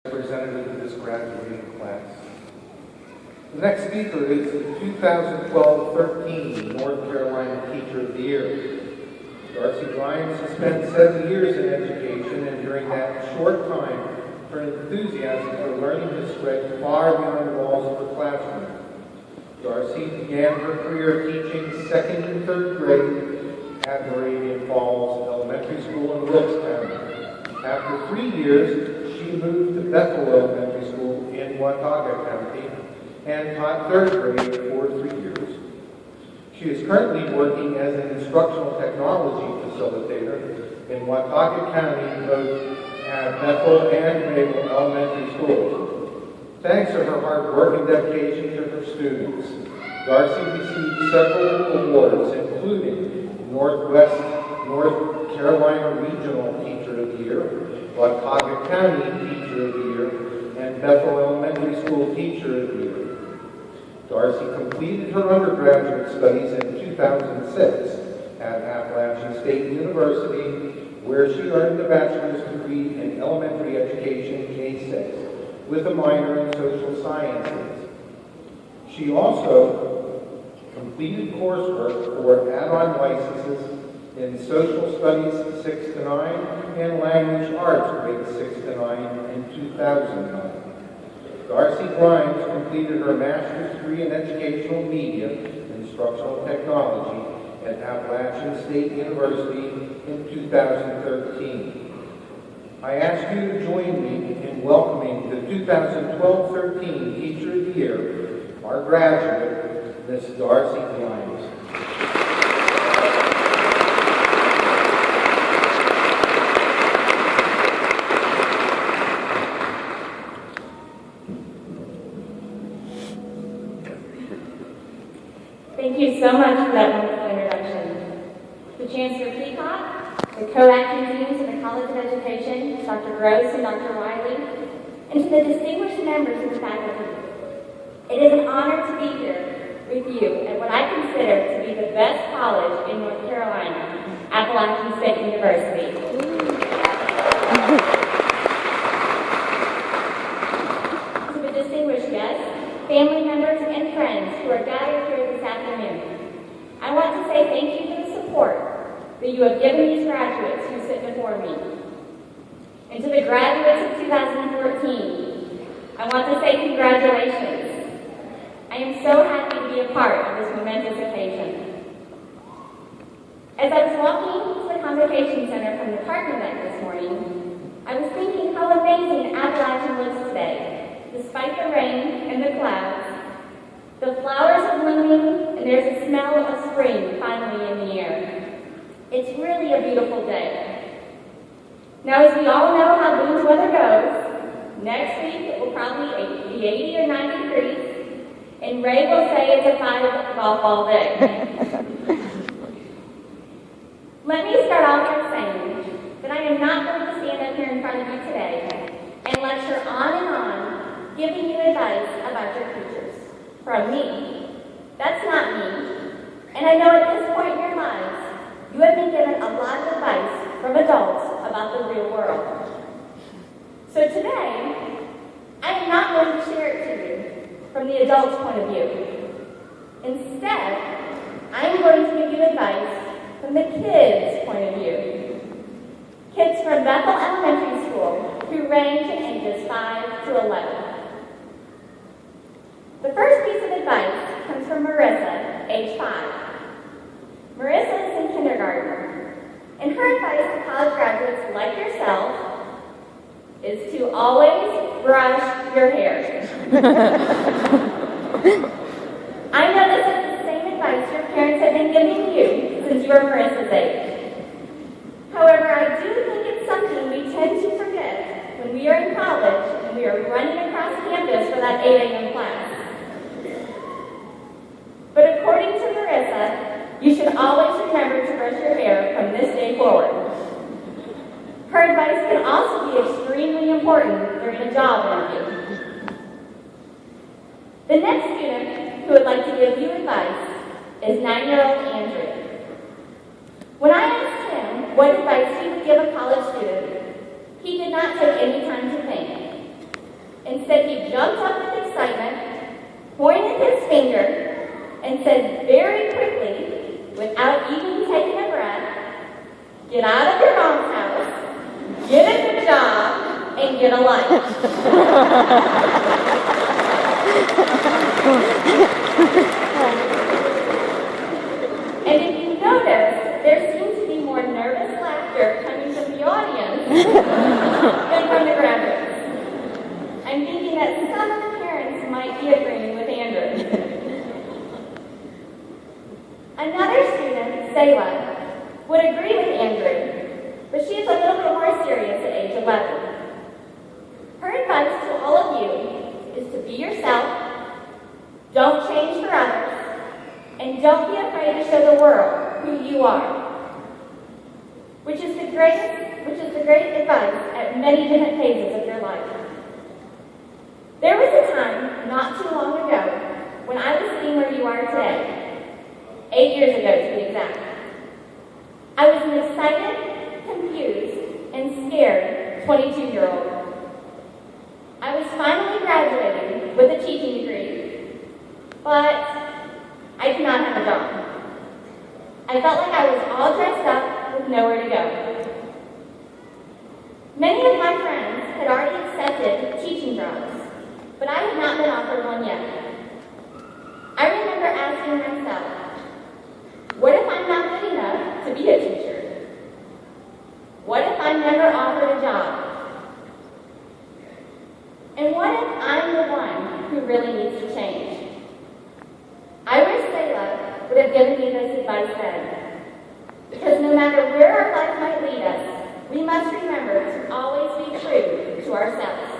representative of this graduating class. The next speaker is the 2012-13 North Carolina Teacher of the Year. Darcy Grimes has spent 7 years in education, and during that short time, her enthusiasm for learning has spread far beyond the walls of her classroom. Darcy began her career teaching 2nd and 3rd grade at Moravian Falls Elementary School in Wilkes County. After 3 years, she moved to Bethel Elementary School in Watauga County and taught 3rd grade for 3 years. She is currently working as an instructional technology facilitator in Watauga County, both at Bethel and Naval Elementary Schools. Thanks to her hard work and dedication to her students, Darcy received several awards, including North Carolina Regional Teacher of the Year, Watauga County Teacher of the Year, and Bethel Elementary School Teacher of the Year. Darcy completed her undergraduate studies in 2006 at Appalachian State University, where she earned a bachelor's degree in elementary education K-6 with a minor in social sciences. She also completed coursework for add-on licenses in social studies 6 to 9 and language arts grades 6 to 9 in 2009. Darcy Grimes completed her master's degree in educational media, instructional technology at Appalachian State University in 2013. I ask you to join me in welcoming the 2012-13 Teacher of the Year, our graduate, Miss Darcy Grimes. Thank you so much for that wonderful introduction. To Chancellor Peacock, the co-acting deans of the College of Education, Dr. Gross and Dr. Wiley, and to the distinguished members of the faculty. It is an honor to be here with you at what I consider to be the best college in North Carolina, Appalachian State University. To the distinguished guests, family members, and friends who are gathered here this afternoon, I want to say thank you for the support that you have given these graduates who sit before me. And to the graduates of 2014, I want to say congratulations. I am so happy to be a part of this momentous occasion. As I was walking to the Convocation Center from the parking deck this morning, I was thinking how amazing Appalachian looks today, despite the rain and the clouds. The flowers are blooming, and there's a smell of spring finally in the air. It's really a beautiful day. Now, as we all know how Boone's weather goes, next week it will probably be 80 or 90 degrees, and Ray will say it's a 5 golf ball day. Let me start off by saying that I am not going to stand up here in front of you today and lecture on, giving you advice about your teachers. From me. That's not me. And I know at this point in your lives, you have been given a lot of advice from adults about the real world. So today, I am not going to share it to you from the adult's point of view. Instead, I am going to give you advice from the kids' point of view. Kids from Bethel Elementary School who range in ages 5 to 11. The first piece of advice comes from Marissa, age 5. Marissa is in kindergarten, and her advice to college graduates like yourself is to always brush your hair. I know this is the same advice your parents have been giving you since you were Marissa's age. However, I do think it's something we tend to forget when we are in college and we are running across campus for that 8 a.m. class. But according to Marissa, you should always remember to brush your hair from this day forward. Her advice can also be extremely important during a job interview. The next student who would like to give you advice is 9-year-old Andrew. When I asked him what advice he would give a college student, he did not take any time to think. jumped up with excitement, pointed his finger, and said very quickly, without even taking a breath, "Get out of your mom's house, get a good job, and get a life." And if you notice, there seems to be more nervous laughter coming from the audience than from the graduates. I'm thinking that some of the parents might be agreeing with Andrew. Another student, Selah, would agree with Andrew, but she is a little bit more serious at age 11. Her advice to all of you is to be yourself, don't change for others, and don't be afraid to show the world who you are, which is the great advice at many different phases of your life. There was a time, not too long ago, when I was sitting where you are today, 8 years ago to be exact. I was an excited, confused, and scared 22-year-old. I was finally graduating with a teaching degree, but I did not have a job. I felt like I was all dressed up with nowhere to go. Many of my friends had already accepted teaching jobs, but I had not been offered one yet. I remember asking myself, what if I'm not good enough to be a teacher? What if I'm never offered a job? And what if I'm the one who really needs to change? I wish Selah would have given me this advice then, because no matter where our life might lead us, we must remember to always be true to ourselves.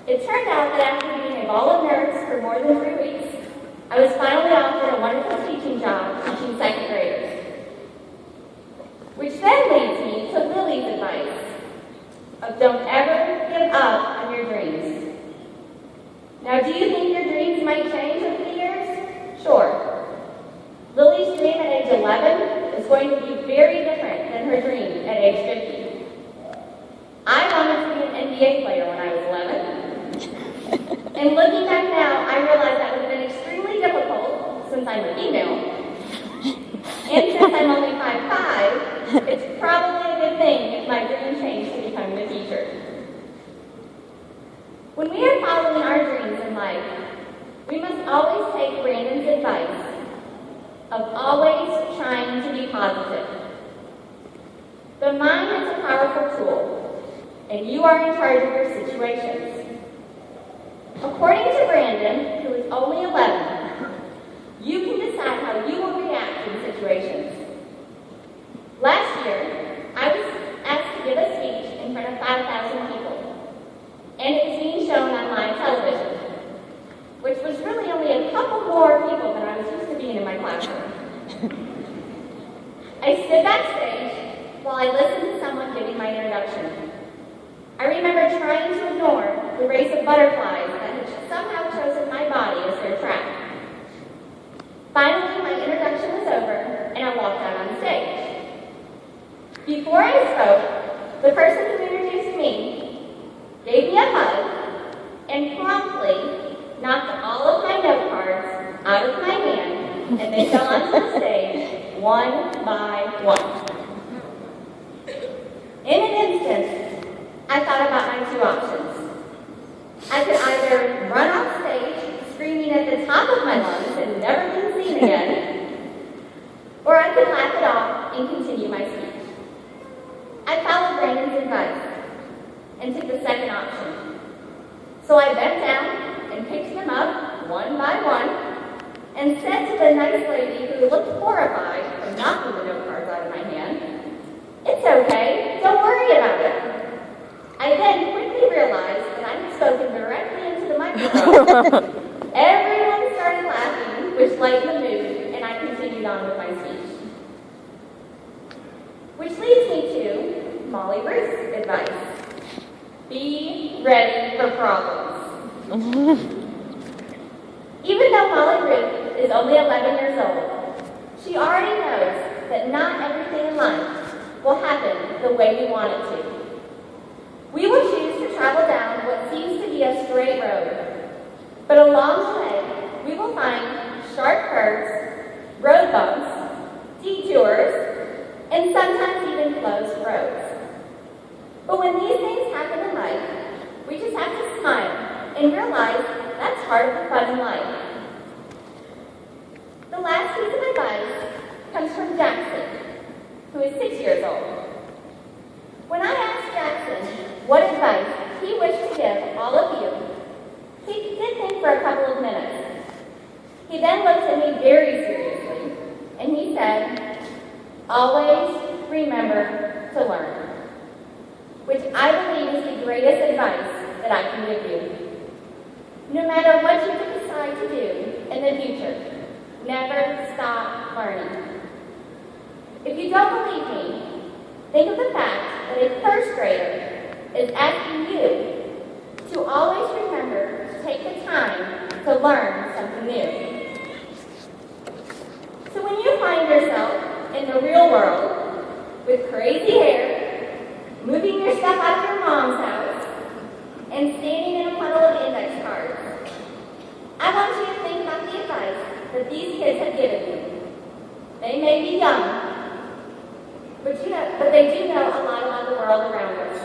It turned out that after being a ball of nerves for more than 3 weeks, I was finally offered a wonderful teaching job teaching second graders. Which then leads me to Lily's advice of don't ever give up on your dreams. Now, do you think your dreams might change over the years? Sure. Lily's dream at age 11 is going to be very different than her dream at age 50. I wanted to be an NBA player when I was 11. And looking back now, I realize that would have been extremely difficult since I'm a female. And since I'm only 5'5", it's probably a good thing if my dream changed to becoming a teacher. When we are following our dreams in life, we must always take Brandon's advice of always trying to be positive. The mind is a powerful tool, and you are in charge of your situations. According to Brandon, who is only 11, you can decide how you will react in situations. Last year, I was asked to give a speech in front of 5,000 people, and it was being shown on live television, which was really only a couple more people than I was used to being in my classroom. I stood backstage while I listened to someone giving my introduction. I remember trying to ignore the race of butterflies that had somehow chosen my body as their track. Finally, my introduction was over, and I walked out on stage. Before I spoke, the person who introduced me gave me a hug and promptly knocked all of my note cards out of my hand, and they fell onto the stage one by one. In an instant, I thought about my two options. I could either run off stage screaming at the top of my lungs and never be seen again, or I could laugh it off and continue my speech. I followed Brandon's advice and took the second option. So I bent down and picked them up one by one and said to the nice lady who looked horrified from knocking the note cards out of my hand, "It's okay, don't worry about it." I then quickly realized that I had spoken directly into the microphone. Everyone started laughing, which lightened the mood, and I continued on with my speech. Which leads me to Molly Ruth's advice. Be ready for problems. Even though Molly Ruth is only 11 years old, she already knows that not everything in life will happen the way we want it to. We will choose to travel down what seems to be a straight road, but along the way, we will find sharp curves, road bumps, detours, and sometimes even closed roads. But when these things happen in life, we just have to smile and realize that's part of the fun in life. The last piece of advice comes from Jackson, who is 6 years old. When I asked Jackson what advice he wished to give all of you, he did think for a couple of minutes. He then looked at me very seriously, and he said, "Always remember to learn," which I believe is the greatest advice that I can give you. No matter what you decide to do in the future, never stop learning. If you don't believe me, think of the fact that a first grader is asking you to always remember to take the time to learn something new. So when you find yourself in the real world with crazy hair, moving your stuff out of your mom's house, and standing in a puddle of index cards, I want you to think about the advice that these kids have given you. They may be young, but they do know a lot about the world around us.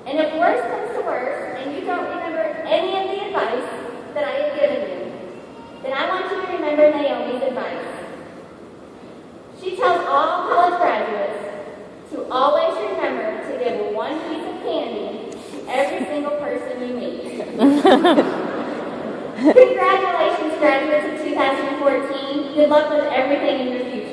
And if worse comes to worse, and you don't remember any of the advice that I have given you, then I want you to remember Naomi's advice. She tells all college graduates to always remember to give one piece of candy to every single person you meet. Congratulations, graduates of 2014. Good luck with everything in your future.